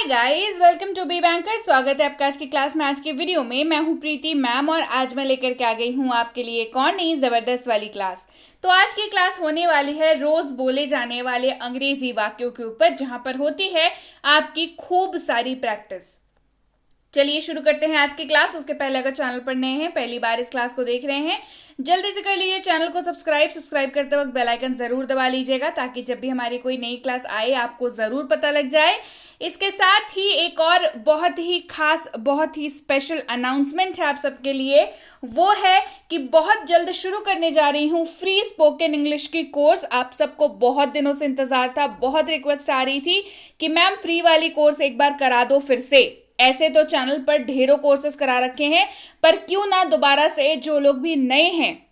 Guys, welcome to be banker. स्वागत है आपका आज की क्लास में। आज की वीडियो में मैं हूं प्रीति मैम और आज मैं लेकर के आ गई हूं आपके लिए एक और नई जबरदस्त वाली क्लास। तो आज की क्लास होने वाली है रोज बोले जाने वाले अंग्रेजी वाक्यों के ऊपर, जहां पर होती है आपकी खूब सारी प्रैक्टिस। चलिए शुरू करते हैं आज की क्लास। उसके पहले अगर चैनल पर नए हैं, पहली बार इस क्लास को देख रहे हैं, जल्दी से कर लीजिए चैनल को सब्सक्राइब करते वक्त बेल आइकन जरूर दबा लीजिएगा, ताकि जब भी हमारी कोई नई क्लास आए आपको जरूर पता लग जाए। इसके साथ ही एक और बहुत ही खास, बहुत ही स्पेशल अनाउंसमेंट है आप सबके लिए। वो है कि बहुत जल्द शुरू करने जा रही हूँ फ्री स्पोकन इंग्लिश की कोर्स। आप सबको बहुत दिनों से इंतजार था, बहुत रिक्वेस्ट आ रही थी कि मैम फ्री वाली कोर्स एक बार करा दो फिर से। ऐसे तो चैनल पर ढेरों कोर्सेज करा रखे हैं, पर क्यों ना दोबारा से जो लोग भी नए हैं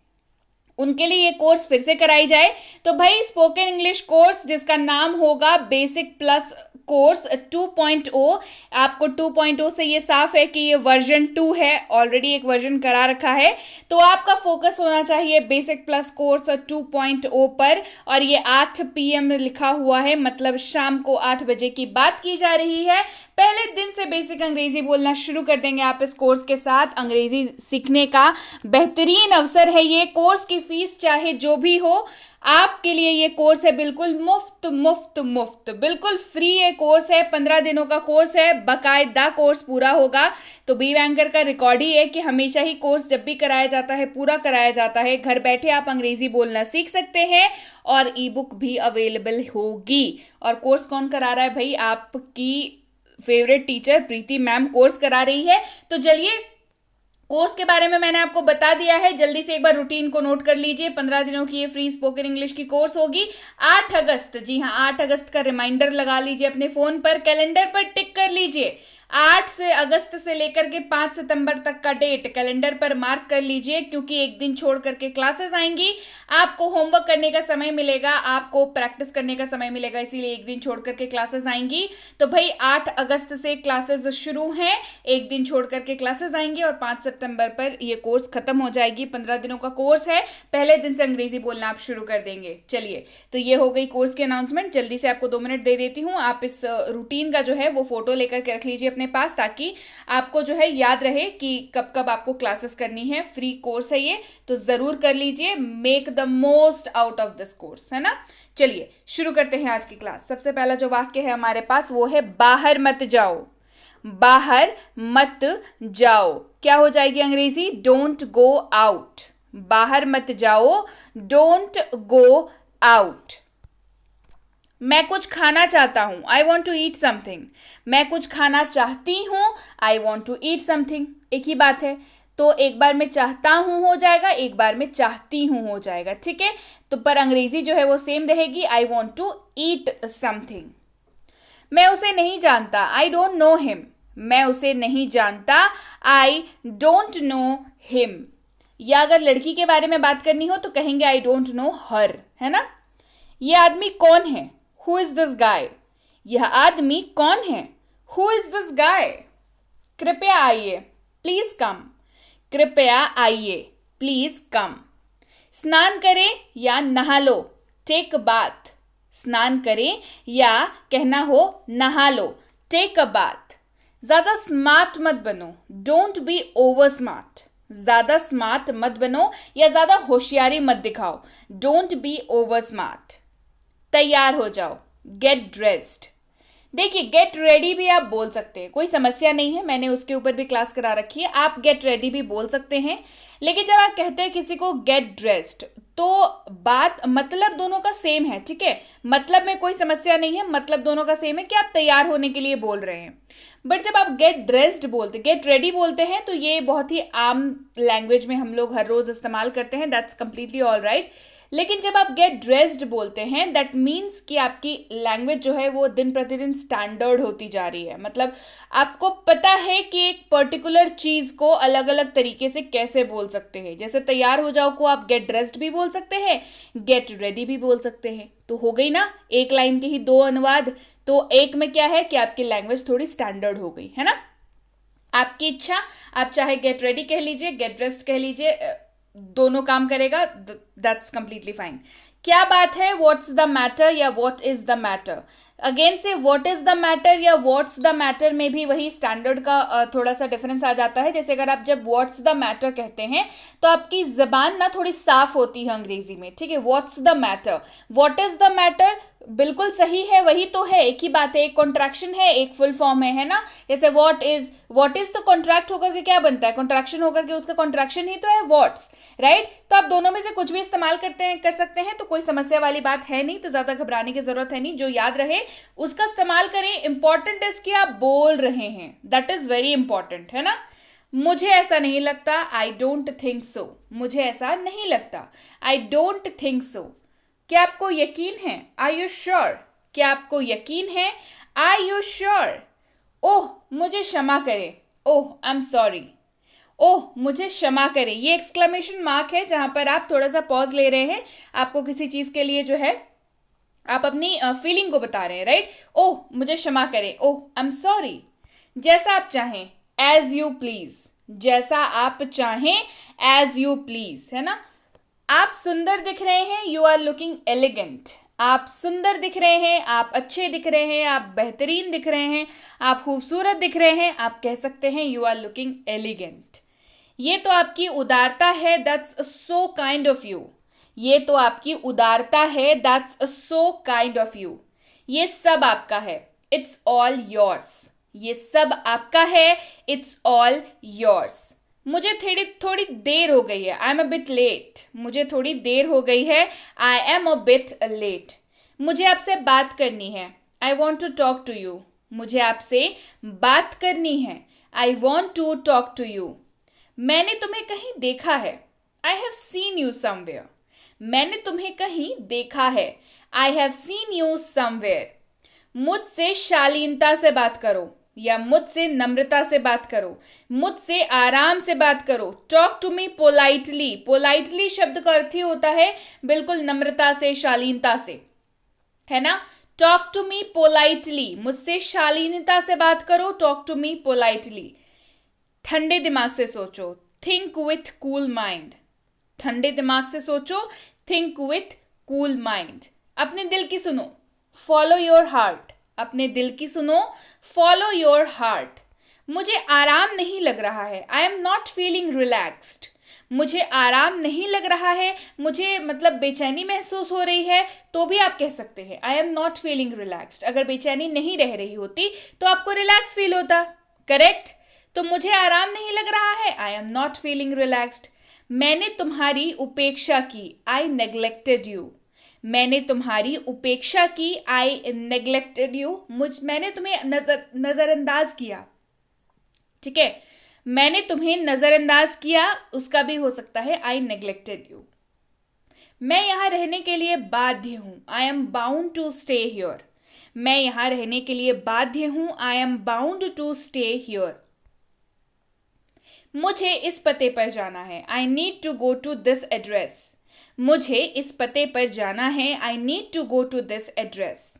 उनके लिए ये कोर्स फिर से कराई जाए। तो भाई स्पोकन इंग्लिश कोर्स जिसका नाम होगा बेसिक प्लस कोर्स 2.0। आपको 2.0 से ये साफ है कि ये वर्जन 2 है, ऑलरेडी एक वर्जन करा रखा है। तो आपका फोकस होना चाहिए बेसिक प्लस कोर्स 2.0 पर। और ये 8 PM लिखा हुआ है, मतलब शाम को 8 बजे की बात की जा रही है। पहले दिन से बेसिक अंग्रेजी बोलना शुरू कर देंगे आप इस कोर्स के साथ। अंग्रेजी सीखने का बेहतरीन अवसर है ये। कोर्स की फीस चाहे जो भी हो, आपके लिए ये कोर्स है बिल्कुल मुफ्त मुफ्त मुफ्त, बिल्कुल फ्री ये कोर्स है। 15 दिनों का कोर्स है, बाकायदा कोर्स पूरा होगा। तो बी बैंकर का रिकॉर्ड ही है कि हमेशा ही कोर्स जब भी कराया जाता है पूरा कराया जाता है। घर बैठे आप अंग्रेजी बोलना सीख सकते हैं और ई बुक भी अवेलेबल होगी। और कोर्स कौन करा रहा है भाई? आपकी फेवरेट टीचर प्रीति मैम कोर्स करा रही है। तो चलिए, कोर्स के बारे में मैंने आपको बता दिया है। जल्दी से एक बार रूटीन को नोट कर लीजिए। 15 दिनों की ये फ्री स्पोकन इंग्लिश की कोर्स होगी 8 अगस्त। जी हाँ, 8 अगस्त का रिमाइंडर लगा लीजिए अपने फोन पर, कैलेंडर पर टिक कर लीजिए। 8 से अगस्त से लेकर के 5 सितंबर तक का डेट कैलेंडर पर मार्क कर लीजिए, क्योंकि एक दिन छोड़ करके क्लासेस आएंगी। आपको होमवर्क करने का समय मिलेगा, आपको प्रैक्टिस करने का समय मिलेगा, इसीलिए एक दिन छोड़ करके क्लासेस आएंगी। तो भाई 8 अगस्त से क्लासेस शुरू हैं, एक दिन छोड़ करके क्लासेस आएंगी और 5 सितंबर पर यह कोर्स खत्म हो जाएगी। 15 दिनों का कोर्स है, पहले दिन से अंग्रेजी बोलना आप शुरू कर देंगे। चलिए, तो ये हो गई कोर्स की अनाउंसमेंट। जल्दी से आपको 2 मिनट दे देती हूँ। आप इस रूटीन का जो है वो फोटो लेकर के रख लीजिए अपने पास, ताकि आपको जो है याद रहे कि कब कब आपको क्लासेस करनी है। फ्री कोर्स है ये, तो जरूर कर लीजिए। Make the most out of this course, है ना। चलिए शुरू करते हैं आज की क्लास। सबसे पहला जो वाक्य है हमारे पास वो है बाहर मत जाओ। बाहर मत जाओ क्या हो जाएगी अंग्रेजी? Don't go out. बाहर मत जाओ, डोंट गो आउट। मैं कुछ खाना चाहता हूं, I want to eat something. मैं कुछ खाना चाहती हूं, I want to eat something. एक ही बात है, तो एक बार में चाहता हूं हो जाएगा, एक बार में चाहती हूं हो जाएगा, ठीक है। तो पर अंग्रेजी जो है वो सेम रहेगी, I want to eat something. मैं उसे नहीं जानता, आई डोंट नो हिम। मैं उसे नहीं जानता, आई डोंट नो हिम। या अगर लड़की के बारे में बात करनी हो तो कहेंगे आई डोंट नो हर, है ना। यह आदमी कौन है? Who is this guy? यह आदमी कौन है? Who is this guy? कृपया आइए, प्लीज कम। कृपया आइए, प्लीज कम। स्नान करें या नहा लो, टेक अ बाथ। स्नान करें या कहना हो नहा लो, टेक अ बाथ। ज्यादा स्मार्ट मत बनो, डोंट बी ओवर स्मार्ट। ज्यादा स्मार्ट मत बनो या ज्यादा होशियारी मत दिखाओ, डोंट बी ओवर स्मार्ट। तैयार हो जाओ, गेट ड्रेस्ड। देखिए, गेट रेडी भी आप बोल सकते हैं, कोई समस्या नहीं है, मैंने उसके ऊपर भी क्लास करा रखी है। आप गेट रेडी भी बोल सकते हैं। लेकिन जब आप कहते हैं किसी को गेट ड्रेस्ड, तो बात मतलब दोनों का सेम है, ठीक है। मतलब में कोई समस्या नहीं है, मतलब दोनों का सेम है कि आप तैयार होने के लिए बोल रहे हैं। बट जब आप गेट ड्रेस्ड बोलते, गेट रेडी बोलते हैं, तो ये बहुत ही आम लैंग्वेज में हम लोग हर रोज इस्तेमाल करते हैं, दैट्स कंप्लीटली ऑल राइट। लेकिन जब आप गेट ड्रेस्ड बोलते हैं, दैट मीन्स कि आपकी लैंग्वेज जो है वो दिन प्रतिदिन स्टैंडर्ड होती जा रही है। मतलब आपको पता है कि एक पर्टिकुलर चीज को अलग अलग तरीके से कैसे बोल सकते हैं। जैसे तैयार हो जाओ को आप गेट ड्रेस्ड भी बोल सकते हैं, गेट रेडी भी बोल सकते हैं। तो हो गई ना, एक लाइन के ही 2 अनुवाद। तो एक में क्या है कि आपकी लैंग्वेज थोड़ी स्टैंडर्ड हो गई, है ना। आपकी इच्छा, आप चाहे गेट रेडी कह लीजिए, गेट ड्रेस्ड कह लीजिए, दोनों काम करेगा, दैट्स कंप्लीटली फाइन। क्या बात है? व्हाट्स द मैटर या what is the matter. Again से व्हाट इज द मैटर या व्हाट्स द मैटर में भी वही स्टैंडर्ड का थोड़ा सा डिफरेंस आ जाता है। जैसे अगर आप जब व्हाट्स द मैटर कहते हैं तो आपकी जबान ना थोड़ी साफ होती है अंग्रेजी में, ठीक है। What's the matter, what is the matter बिल्कुल सही है, वही तो है, एक ही बात है, एक कॉन्ट्रैक्शन है, एक फुल फॉर्म है ना। जैसे व्हाट इज तो कॉन्ट्रैक्ट होकर के क्या बनता है, कॉन्ट्रैक्शन होकर के उसका कॉन्ट्रैक्शन ही तो है व्हाट्स, राइट। तो आप दोनों में से कुछ भी इस्तेमाल कर सकते हैं, तो कोई समस्या वाली बात है नहीं, तो ज्यादा घबराने की जरूरत है नहीं। जो याद रहे उसका इस्तेमाल करें। इंपॉर्टेंट इज कि आप बोल रहे हैं, दैट इज वेरी इंपॉर्टेंट, है ना। मुझे ऐसा नहीं लगता, आई डोंट थिंक सो, मुझे ऐसा नहीं लगता, आई डोंट थिंक सो। क्या आपको यकीन है, आर यू श्योर, क्या आपको यकीन है, आर यू श्योर। ओह मुझे क्षमा करें, ओह आई एम सॉरी, ओह मुझे क्षमा करें। ये एक्सक्लेमेशन मार्क है जहां पर आप थोड़ा सा पॉज ले रहे हैं, आपको किसी चीज के लिए जो है आप अपनी फीलिंग को बता रहे हैं, राइट। ओह मुझे क्षमा करें, ओह आई एम सॉरी। जैसा आप चाहें, एज यू प्लीज, जैसा आप चाहें, एज यू प्लीज, है ना। आप सुंदर दिख रहे हैं, यू आर लुकिंग एलिगेंट। आप सुंदर दिख रहे हैं, आप अच्छे दिख रहे हैं, आप बेहतरीन दिख रहे हैं, आप खूबसूरत दिख रहे हैं, आप कह सकते हैं यू आर लुकिंग एलिगेंट। ये तो आपकी उदारता है, that's so kind of you. ये तो आपकी उदारता है, that's so kind of you. ये सब आपका है, इट्स ऑल योर्स। ये सब आपका है, इट्स ऑल योर्स। मुझे थोड़ी देर हो गई है, I am a bit late. मुझे थोड़ी देर हो गई है, I am a bit late. मुझे आपसे बात करनी है, I want to talk to you. मुझे आपसे बात करनी है, I want to talk to you. मैंने तुम्हें कहीं देखा है, I have seen you somewhere. मैंने तुम्हें कहीं देखा है, I have seen you somewhere. मुझसे शालीनता से बात करो या मुझसे नम्रता से बात करो, मुझसे आराम से बात करो। Talk to me politely. Politely शब्द का अर्थ ही होता है बिल्कुल नम्रता से, शालीनता से, है ना। टॉक टू मी पोलाइटली, मुझसे शालीनता से बात करो, टॉक टू मी पोलाइटली। ठंडे दिमाग से सोचो, थिंक विथ कूल माइंड। ठंडे दिमाग से सोचो, थिंक विथ कूल माइंड। अपने दिल की सुनो, फॉलो योर हार्ट। अपने दिल की सुनो, फॉलो योर हार्ट। मुझे आराम नहीं लग रहा है, I am not feeling relaxed. मुझे आराम नहीं लग रहा है, मुझे मतलब बेचैनी महसूस हो रही है, तो भी आप कह सकते हैं आई एम नॉट फीलिंग रिलैक्स्ड। अगर बेचैनी नहीं रह रही होती तो आपको रिलैक्स फील होता, करेक्ट। तो मुझे आराम नहीं लग रहा है, I am not feeling relaxed. मैंने तुम्हारी उपेक्षा की, आई नेग्लेक्टेड यू। मैंने तुम्हारी उपेक्षा की, आई नेग्लेक्टेड यू। मैंने तुम्हें नजरअंदाज किया, ठीक है। मैंने तुम्हें नजरअंदाज किया, उसका भी हो सकता है आई नेग्लेक्टेड यू। मैं यहां रहने के लिए बाध्य हूं, I am bound to stay here. मैं यहां रहने के लिए बाध्य हूं, I am bound to stay here. मुझे इस पते पर जाना है, I need to go to this address. मुझे इस पते पर जाना है, I need to go to this address.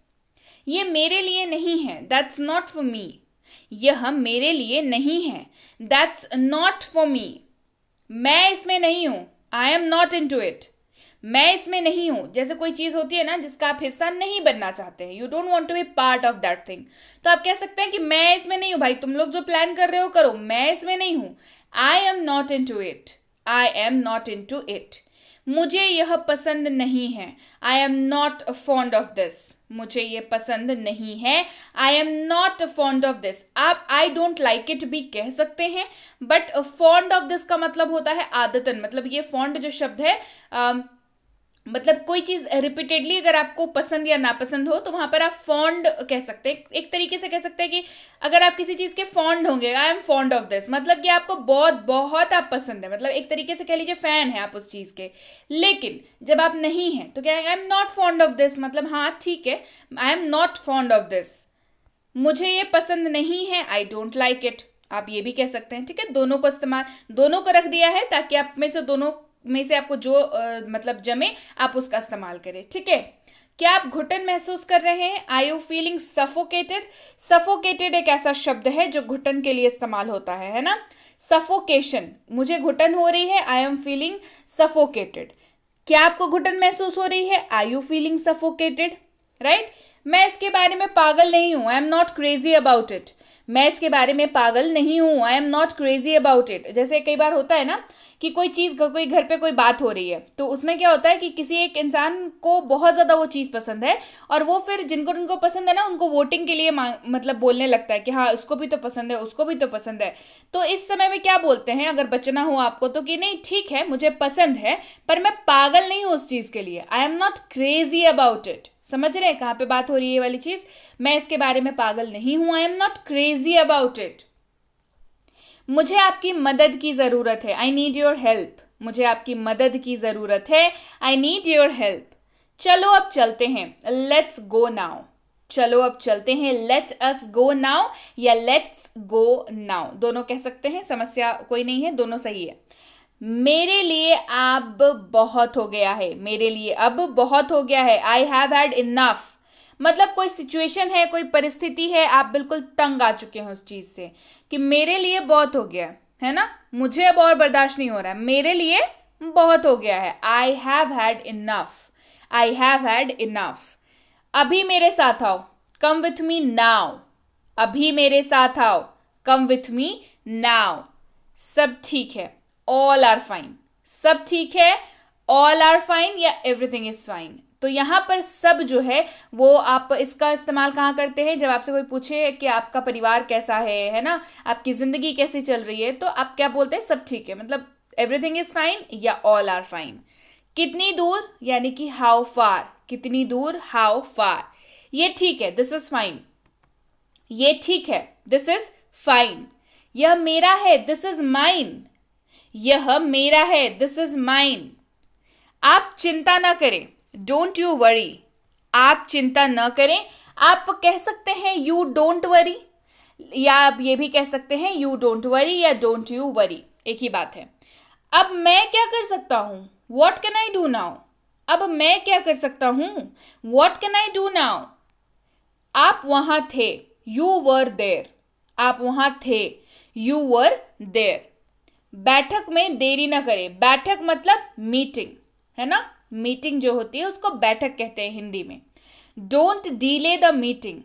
ये मेरे लिए नहीं है, दैट्स नॉट फॉर मी। यह मेरे लिए नहीं है, दैट्स नॉट फॉर मी। मैं इसमें नहीं हूं, I am not into it. मैं इसमें नहीं हूं, जैसे कोई चीज होती है ना जिसका आप हिस्सा नहीं बनना चाहते हैं, you don't want to be part of that thing, तो आप कह सकते हैं कि मैं इसमें नहीं हूं। भाई तुम लोग जो प्लान कर रहे हो करो, मैं इसमें नहीं हूं, I am not into it, I am not into it. मुझे यह पसंद नहीं है, I am not fond of this. मुझे ये पसंद नहीं है, I am not fond of this. आप आई डोंट लाइक इट भी कह सकते हैं, बट फॉन्ड ऑफ दिस का मतलब होता है आदतन। मतलब ये फॉन्ड जो शब्द है मतलब कोई चीज रिपीटेडली अगर आपको पसंद या नापसंद हो तो वहां पर आप फॉन्ड कह सकते हैं। एक तरीके से कह सकते हैं कि अगर आप किसी चीज के फॉन्ड होंगे, I am fond of this, मतलब कि आपको बहुत बहुत आप पसंद है, मतलब एक तरीके से कह लीजिए फैन है आप उस चीज के। लेकिन जब आप नहीं हैं तो क्या, आई am not fond of this, मतलब हाँ ठीक है, I am not fond of this. मुझे ये पसंद नहीं है, आई डोंट लाइक इट, आप ये भी कह सकते हैं, ठीक है। दोनों को इस्तेमाल, दोनों को रख दिया है ताकि आप में से दोनों में से आपको जो मतलब जमे आप उसका इस्तेमाल करें, ठीक है। क्या आप घुटन महसूस कर रहे हैं, आई यू फीलिंग सफोकेटेड। सफोकेटेड एक ऐसा शब्द है जो घुटन के लिए इस्तेमाल होता है ना। सफोकेशन, मुझे घुटन हो रही है, आई एम फीलिंग सफोकेटेड। क्या आपको घुटन महसूस हो रही है, आई यू फीलिंग सफोकेटेड, राइट। मैं इसके बारे में पागल नहीं हूं, I am not crazy about it. मैं इसके बारे में पागल नहीं हूं, I am not crazy about it. जैसे कई बार होता है ना कि कोई चीज़, कोई घर पे कोई बात हो रही है, तो उसमें क्या होता है कि किसी एक इंसान को बहुत ज़्यादा वो चीज़ पसंद है, और वो फिर जिनको जिनको पसंद है ना, उनको वोटिंग के लिए मतलब बोलने लगता है कि हाँ उसको भी तो पसंद है, उसको भी तो पसंद है। तो इस समय में क्या बोलते हैं, अगर बचना हो आपको तो, कि नहीं ठीक है मुझे पसंद है, पर मैं पागल नहीं हूँ उस चीज़ के लिए, आई am not crazy about it. समझ रहे हैं कहाँ पे बात हो रही है ये वाली चीज़? मैं इसके बारे में पागल नहीं हूँ, आई am not crazy about it. मुझे आपकी मदद की ज़रूरत है, आई नीड योर हेल्प। मुझे आपकी मदद की ज़रूरत है, आई नीड योर हेल्प। चलो अब चलते हैं, लेट्स गो नाउ। चलो अब चलते हैं, लेट अस गो नाउ या लेट्स गो नाउ, दोनों कह सकते हैं, समस्या कोई नहीं है, दोनों सही है। मेरे लिए अब बहुत हो गया है, मेरे लिए अब बहुत हो गया है, आई हैव हैड इनफ। मतलब कोई सिचुएशन है, कोई परिस्थिति है, आप बिल्कुल तंग आ चुके हैं उस चीज से, कि मेरे लिए बहुत हो गया है ना, मुझे अब और बर्दाश्त नहीं हो रहा है, मेरे लिए बहुत हो गया है, I have had enough, I have had enough. अभी मेरे साथ आओ, कम विथ मी नाउ। अभी मेरे साथ आओ, कम विथ मी नाउ। सब ठीक है, ऑल आर फाइन। सब ठीक है, ऑल आर फाइन या एवरीथिंग इज फाइन। तो यहां पर सब जो है वो आप इसका इस्तेमाल कहाँ करते हैं, जब आपसे कोई पूछे कि आपका परिवार कैसा है ना, आपकी जिंदगी कैसी चल रही है, तो आप क्या बोलते हैं, सब ठीक है, मतलब एवरीथिंग इज फाइन या ऑल आर फाइन। कितनी दूर, यानी कि हाउ फार, कितनी दूर, हाउ फार। ये ठीक है, दिस इज फाइन। ये ठीक है, दिस इज फाइन। यह मेरा है, दिस इज माइन। यह मेरा है, दिस इज माइन। आप चिंता ना करें, डोंट यू वरी। आप चिंता न करें। आप कह सकते हैं यू डोंट वरी, या आप ये भी कह सकते हैं यू डोंट वरी या डोंट यू वरी, एक ही बात है। अब मैं क्या कर सकता हूं, what can I do now. अब मैं क्या कर सकता हूं, what can I do now. आप वहां थे, यू वर देयर। आप वहां थे, यू वर देयर। बैठक में देरी ना करें। बैठक मतलब मीटिंग है ना, मीटिंग जो होती है उसको बैठक कहते हैं हिंदी में। Don't delay the meeting.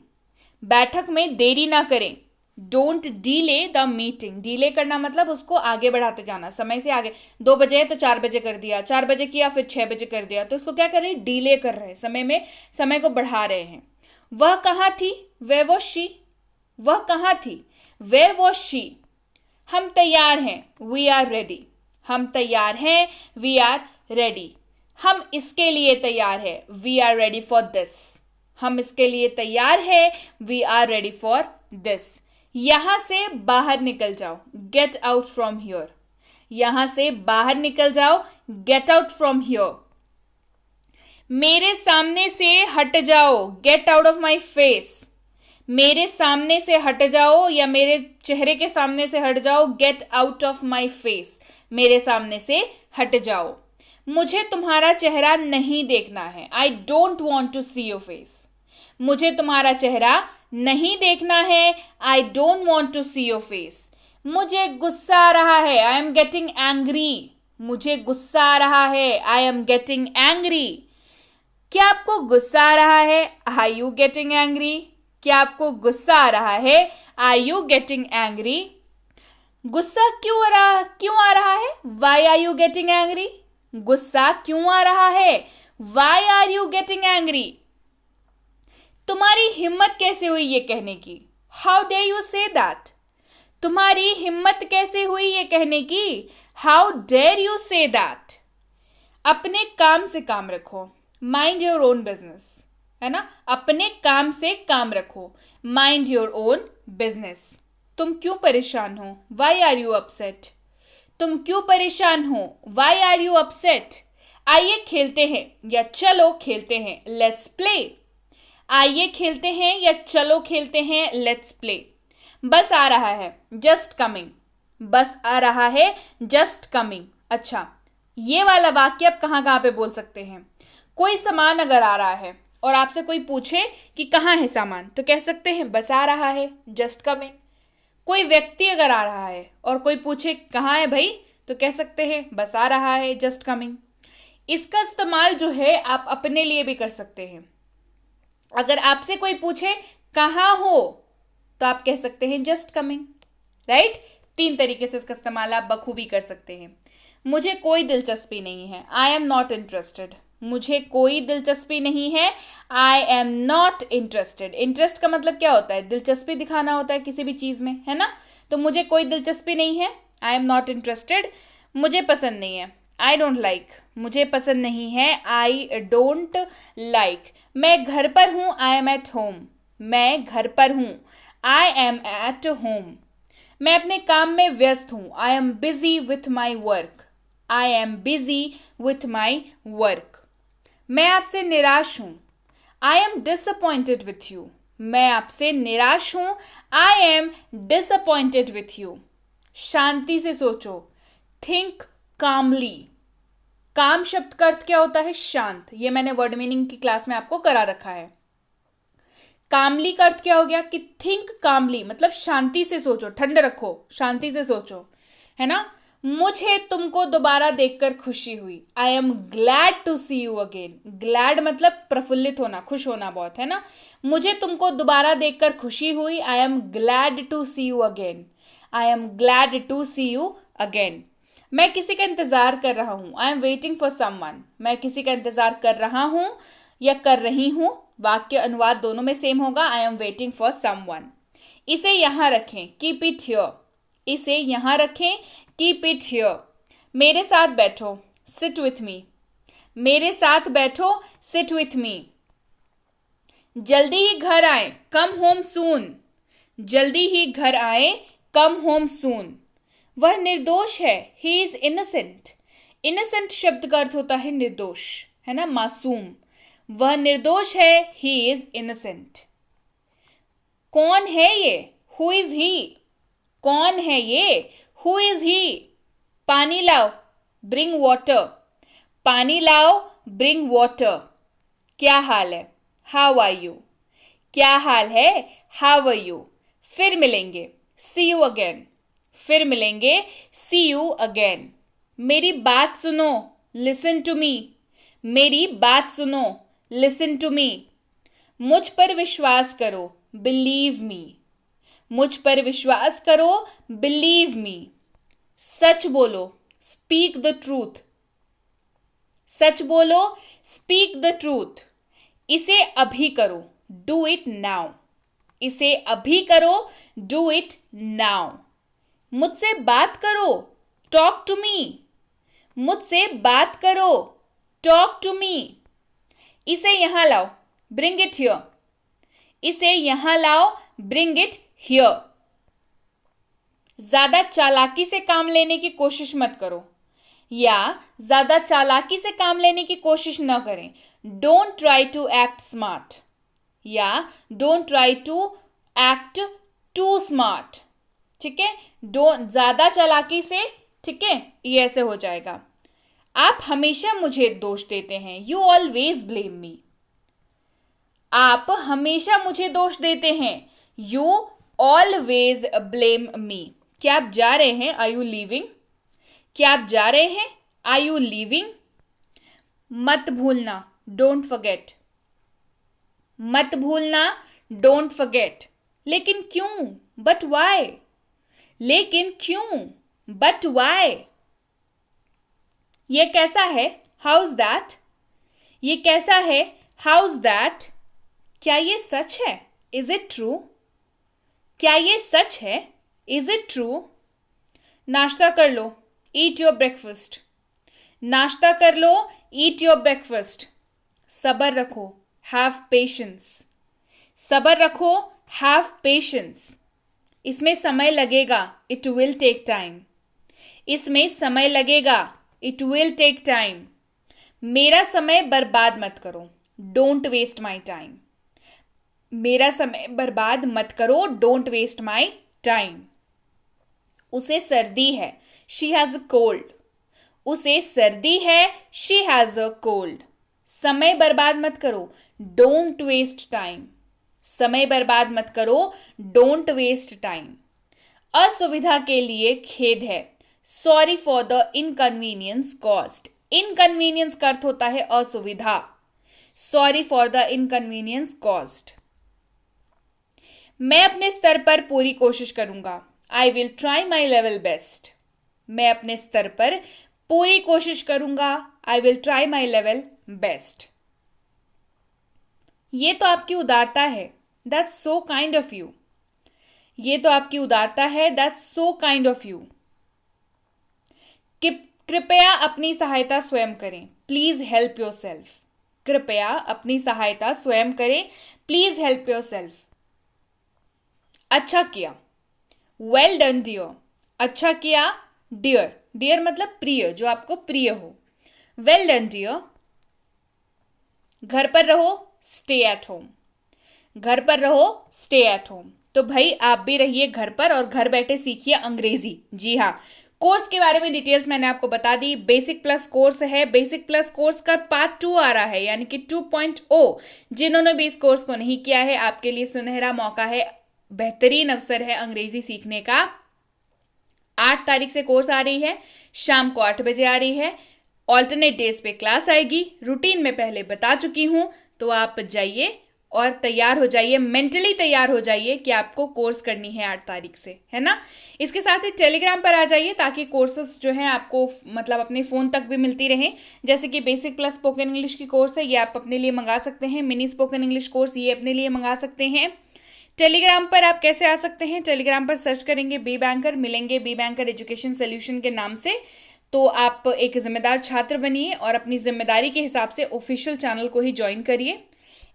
बैठक में देरी ना करें, don't delay the meeting. Delay करना मतलब उसको आगे बढ़ाते जाना, समय से आगे। 2 बजे है तो 4 बजे कर दिया, 4 बजे किया फिर 6 बजे कर दिया, तो उसको क्या कर रहे हैं, डीले कर रहे हैं, समय में समय को बढ़ा रहे हैं। वह कहाँ थी, वेयर वाज शी। वह कहाँ थी, वेयर वाज शी। हम तैयार हैं, वी आर रेडी। हम तैयार हैं, वी आर रेडी। हम इसके लिए तैयार है, we are ready for this. हम इसके लिए तैयार है, we are ready for this. यहां से बाहर निकल जाओ, गेट आउट फ्रॉम हियर। यहां से बाहर निकल जाओ, गेट आउट फ्रॉम हियर। मेरे सामने से हट जाओ, get out of my face. मेरे सामने से हट जाओ या मेरे चेहरे के सामने से हट जाओ, get out of my face. मेरे सामने से हट जाओ। मुझे तुम्हारा चेहरा नहीं देखना है, I don't want to see your face. मुझे तुम्हारा चेहरा नहीं देखना है, I don't want to see your face. मुझे गुस्सा आ रहा है, आई एम गेटिंग एंग्री। मुझे गुस्सा आ रहा है, आई एम गेटिंग एंग्री। क्या आपको गुस्सा आ रहा है, आर यू गेटिंग एंग्री। क्या आपको गुस्सा आ रहा है, आर यू गेटिंग एंग्री। गुस्सा क्यों आ रहा है, why are you getting angry. गुस्सा क्यों आ रहा है, why are you getting angry. तुम्हारी हिम्मत कैसे हुई ये कहने की, how dare you say that. तुम्हारी हिम्मत कैसे हुई ये कहने की, how dare you say that. अपने काम से काम रखो, माइंड योर ओन बिजनेस, है ना। अपने काम से काम रखो, माइंड योर ओन बिजनेस। तुम क्यों परेशान हो, वाई आर यू अपसेट। तुम क्यों परेशान हो, वाई आर यू अपसेट। आइए खेलते हैं या चलो खेलते हैं, लेट्स प्ले। आइए खेलते हैं या चलो खेलते हैं, लेट्स प्ले। बस आ रहा है, जस्ट कमिंग। बस आ रहा है, जस्ट कमिंग। अच्छा, ये वाला वाक्य आप कहाँ कहाँ पे बोल सकते हैं। कोई सामान अगर आ रहा है और आपसे कोई पूछे कि कहाँ है सामान, तो कह सकते हैं बस आ रहा है, जस्ट कमिंग। कोई व्यक्ति अगर आ रहा है और कोई पूछे कहाँ है भाई, तो कह सकते हैं बस आ रहा है, जस्ट कमिंग। इसका इस्तेमाल जो है आप अपने लिए भी कर सकते हैं। अगर आपसे कोई पूछे कहाँ हो, तो आप कह सकते हैं जस्ट कमिंग, राइट। 3 तरीके से इसका इस्तेमाल आप बखूबी कर सकते हैं। मुझे कोई दिलचस्पी नहीं है, आई एम नॉट इंटरेस्टेड। मुझे कोई दिलचस्पी नहीं है, I am not interested. Interest का मतलब क्या होता है? दिलचस्पी दिखाना होता है किसी भी चीज में, है ना। तो मुझे कोई दिलचस्पी नहीं है, आई एम नॉट इंटरेस्टेड। मुझे पसंद नहीं है, आई डोंट लाइक। मुझे पसंद नहीं है, आई डोंट लाइक। मैं घर पर हूं, आई एम एट होम। मैं घर पर हूं, आई एम एट होम। मैं अपने काम में व्यस्त हूं, I am busy with my work. I am busy with my work. मैं आपसे निराश हूं, I am disappointed with you. मैं आपसे निराश हूं, I am disappointed with you. शांति से सोचो, थिंक कामली। काम शब्द का अर्थ क्या होता है? शांत। ये मैंने वर्ड मीनिंग की क्लास में आपको करा रखा है। कामली का अर्थ क्या हो गया? कि थिंक कामली, मतलब शांति से सोचो, ठंड रखो, शांति से सोचो, है ना। मुझे तुमको दोबारा देखकर खुशी हुई, I am glad to see you again. Glad मतलब प्रफुल्लित होना, खुश होना बहुत, है ना। मुझे तुमको दोबारा देखकर खुशी हुई, I am glad to see you again. I am glad to see you again. मैं किसी का इंतजार कर रहा हूं, I am waiting for someone. मैं किसी का इंतजार कर रहा हूं या कर रही हूं, वाक्य अनुवाद दोनों में सेम होगा, आई एम वेटिंग फॉर समवन। इसे यहां रखें, कीप इट हियर। इसे यहां रखें, कीप इट हियर। मेरे साथ बैठो, सिट विथ मी। मेरे साथ बैठो, सिट विथ मी। जल्दी ही घर आए, कम होम सून। जल्दी ही घर आए, कम होम सून। वह निर्दोष है, ही इज इनोसेंट। इनोसेंट शब्द का अर्थ होता है निर्दोष, है ना, मासूम। वह निर्दोष है, ही इज इनोसेंट। कौन है ये? Who is he. कौन है ये? Who is he. पानी लाओ, ब्रिंग वाटर। पानी लाओ, ब्रिंग वाटर। क्या हाल है? How are you. क्या हाल है? How are you. फिर मिलेंगे, सी यू अगेन। फिर मिलेंगे, सी यू अगेन। मेरी बात सुनो, लिसन टू मी। मेरी बात सुनो, लिसन टू मी। मुझ पर विश्वास करो, बिलीव मी। मुझ पर विश्वास करो, बिलीव मी। सच बोलो, स्पीक द ट्रूथ। सच बोलो, स्पीक द ट्रूथ। इसे अभी करो, डू इट नाउ। इसे अभी करो, डू इट नाउ। मुझसे बात करो, टॉक टू मी। मुझसे बात करो, टॉक टू मी। इसे यहां लाओ, ब्रिंग इट हियर। इसे यहां लाओ, ब्रिंग इट हियर। ज्यादा चालाकी से काम लेने की कोशिश मत करो, या ज्यादा चालाकी से काम लेने की कोशिश न करें। Don't try to act smart, या don't try to act too smart. ठीक है, ज्यादा चालाकी से, ठीक है, ये ऐसे हो जाएगा। आप हमेशा मुझे दोष देते हैं, यू ऑलवेज ब्लेम मी। आप हमेशा मुझे दोष देते हैं, यू ऑलवेज ब्लेम मी। क्या आप जा रहे हैं? Are you leaving. क्या आप जा रहे हैं? Are you leaving. मत भूलना, डोंट फॉरगेट। मत भूलना, डोंट फॉरगेट। लेकिन क्यों? But why. लेकिन क्यों? But why. ये कैसा है? How's that. ये कैसा है? How's that. क्या ये सच है? Is it true. क्या ये सच है? Is it true. नाश्ता कर लो, ईट योर ब्रेकफास्ट। नाश्ता कर लो, ईट योर ब्रेकफास्ट। सब्र रखो, हैव पेशेंस। सब्र रखो, हैव पेशेंस। इसमें समय लगेगा, इट विल टेक टाइम। इसमें समय लगेगा, इट विल टेक टाइम। मेरा समय बर्बाद मत करो, डोंट वेस्ट माई टाइम। मेरा समय बर्बाद मत करो, डोंट वेस्ट माई टाइम। उसे सर्दी है, शी हैज अ कोल्ड। उसे सर्दी है, शी हैज अ कोल्ड। समय बर्बाद मत करो, डोंट वेस्ट टाइम। समय बर्बाद मत करो, डोंट वेस्ट टाइम। असुविधा के लिए खेद है, sorry for the inconvenience caused. Inconvenience का अर्थ होता है असुविधा। Sorry for the inconvenience caused. मैं अपने स्तर पर पूरी कोशिश करूंगा। I will try my level best. मैं अपने स्तर पर पूरी कोशिश करूंगा। I will try my level best. ये तो आपकी उदारता है। That's so kind of you. ये तो आपकी उदारता है। That's so kind of you. कृपया अपनी सहायता स्वयं करें। Please help yourself. कृपया अपनी सहायता स्वयं करें। Please help yourself. अच्छा किया। Well done dear. अच्छा किया डियर। डियर मतलब प्रिय, जो आपको प्रिय हो। Well done dear. घर पर रहो, स्टे एट होम। घर पर रहो, स्टे एट होम। तो भाई आप भी रहिए घर पर और घर बैठे सीखिए अंग्रेजी। जी हाँ, कोर्स के बारे में डिटेल्स मैंने आपको बता दी। बेसिक प्लस कोर्स है। बेसिक प्लस कोर्स का पार्ट 2 आ रहा है, यानी कि 2.0। जिन्होंने भी इस कोर्स को नहीं किया है, आपके लिए सुनहरा मौका है, बेहतरीन अवसर है अंग्रेजी सीखने का। 8 तारीख से कोर्स आ रही है, शाम को 8 बजे आ रही है। ऑल्टरनेट डेज पे क्लास आएगी। रूटीन में पहले बता चुकी हूं, तो आप जाइए और तैयार हो जाइए, मेंटली तैयार हो जाइए कि आपको कोर्स करनी है 8 तारीख से, है ना। इसके साथ ही टेलीग्राम पर आ जाइए, ताकि कोर्सेस जो है आपको मतलब अपने फ़ोन तक भी मिलती रहें। जैसे कि बेसिक प्लस स्पोकन इंग्लिश की कोर्स है, ये आप अपने लिए मंगा सकते हैं। मिनी स्पोकन इंग्लिश कोर्स ये अपने लिए मंगा सकते हैं। टेलीग्राम पर आप कैसे आ सकते हैं? टेलीग्राम पर सर्च करेंगे बी बैंकर, मिलेंगे बी बैंकर एजुकेशन सोल्यूशन के नाम से। तो आप एक जिम्मेदार छात्र बनिए और अपनी जिम्मेदारी के हिसाब से ऑफिशियल चैनल को ही ज्वाइन करिए।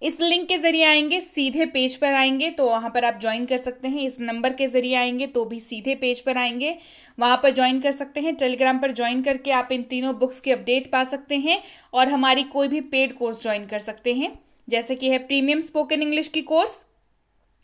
इस लिंक के जरिए आएंगे, सीधे पेज पर आएंगे तो वहाँ पर आप ज्वाइन कर सकते हैं। इस नंबर के जरिए आएंगे तो भी सीधे पेज पर आएंगे, वहाँ पर ज्वाइन कर सकते हैं। टेलीग्राम पर ज्वाइन करके आप इन तीनों बुक्स की अपडेट पा सकते हैं और हमारी कोई भी पेड कोर्स ज्वाइन कर सकते हैं, जैसे कि है प्रीमियम स्पोकन इंग्लिश की कोर्स,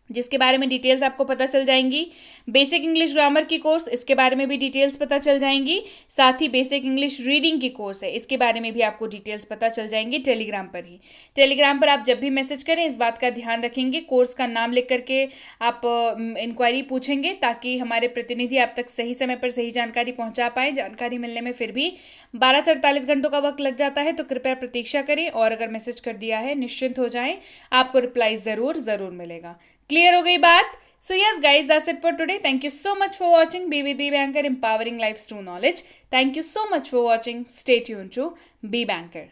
जिसके बारे में डिटेल्स आपको पता चल जाएंगी। बेसिक इंग्लिश ग्रामर की कोर्स, इसके बारे में भी डिटेल्स पता चल जाएंगी। साथ ही बेसिक इंग्लिश रीडिंग की कोर्स है, इसके बारे में भी आपको डिटेल्स पता चल जाएंगी टेलीग्राम पर ही। टेलीग्राम पर आप जब भी मैसेज करें इस बात का ध्यान रखेंगे, कोर्स का नाम लिख करके आप इंक्वायरी पूछेंगे, ताकि हमारे प्रतिनिधि आप तक सही समय पर सही जानकारी पहुंचा पाए। जानकारी मिलने में फिर भी 12 से 48 घंटों का वक्त लग जाता है, तो कृपया प्रतीक्षा करें और अगर मैसेज कर दिया है निश्चिंत हो जाएं, आपको रिप्लाई जरूर मिलेगा। क्लियर हो गई बात? So yes guys, that's it for today. Thank you so much for watching Be with Be Banker, empowering lives through knowledge. Thank you so much for watching. Stay tuned to Be Banker.